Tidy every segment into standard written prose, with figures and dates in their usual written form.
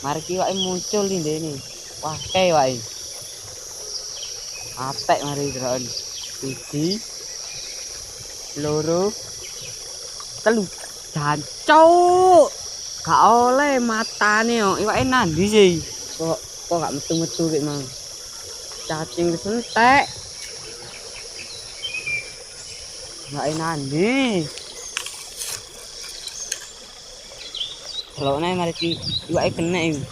Mari iwake muncul nih ini. Wah, kayak wae. Apek mari delok. 1, 2, 3. Jancuk. Gak oleh matane yo. Iwake nandi sih? Kok gak metu-metu kayak mang. Cacing sentek. Iwake nandi. Delokne mari iwake kena iki.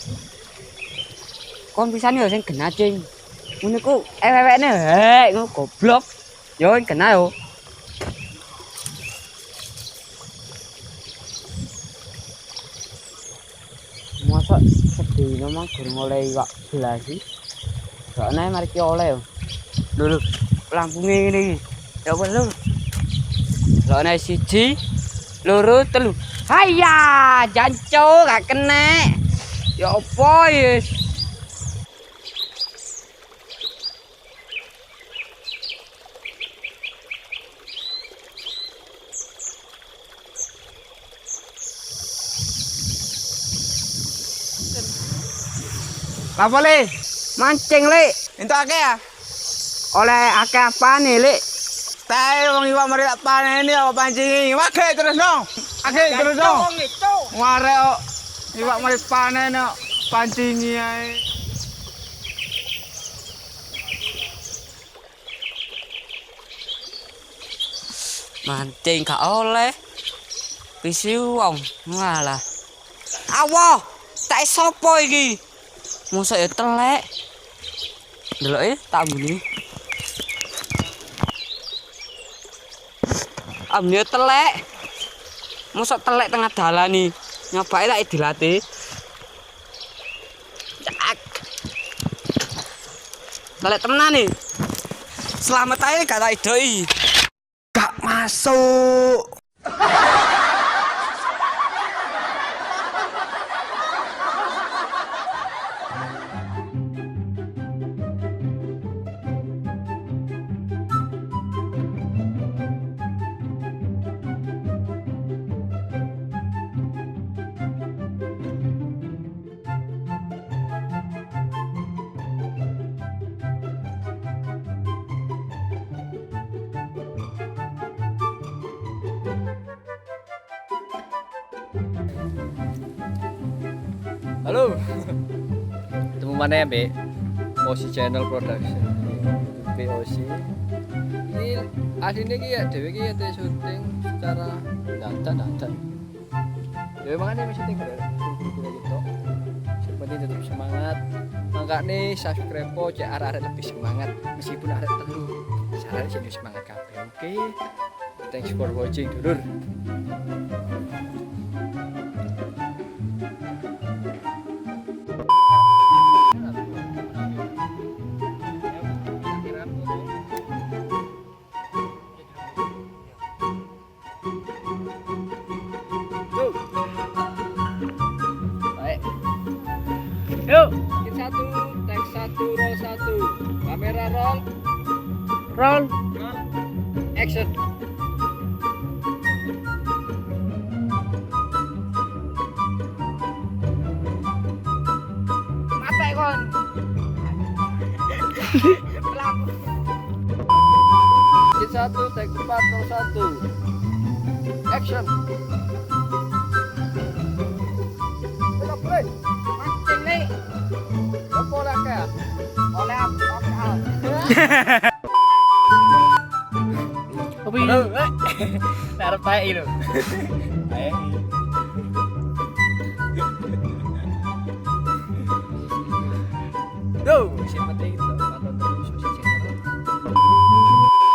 Kon pisan yo sing kena cing. Ngono ku ewek-ewekne hek ngono goblok. Yo kena yo. Masa sedina mang durung oleh iwak belas iki. Soalnya mari ki oleh yo. Lho lampunge ngene iki. Ya apa lho? Soalnya 1, 2, 3. Haya, jancuk gak kena. Ya apa ya? Apa le? Mancing le. Entuk akeh ya? Oleh akeh apane le? Tae wong iwak mari tak paneni apa pancingi. Wage terus dong. Akeh terus dong. Warek kok iwak mari panen kok pancingi ae. Mancing gak oleh. Pisi wong. Walah. Awoh, tak sopo iki? Mosok ya telek. Deloke tak ambune. Ambune telek. Mosok telek tengah dalan nih. Nyobake tak dilatih. Cak. Telek temenan nih. Selamat ae gak tak idoi. Gak masuk. Halo, ketemu mana ya, Be? Osi Channel Production, BOC. Ini aslinya ki ya, dewe ki ya syuting secara dandan. Dewe makanya syuting kita gitu. Seperti tetap semangat. Makanya subscribe po, cek arah-arah lebih semangat. Meskipun arah telu, caranya sih semangat kabeh. Oke, thanks for watching, dulur. Yuk, bikin 1, take 1, roll 1. Kamera roll, action. Mate kon. Bikin 1, take 4, roll 1. Action. Mancing le. Apa lah kayak? Oleh apa? Apa ini? Narap tayo ilo. Ayan. Go! Siapa tayo?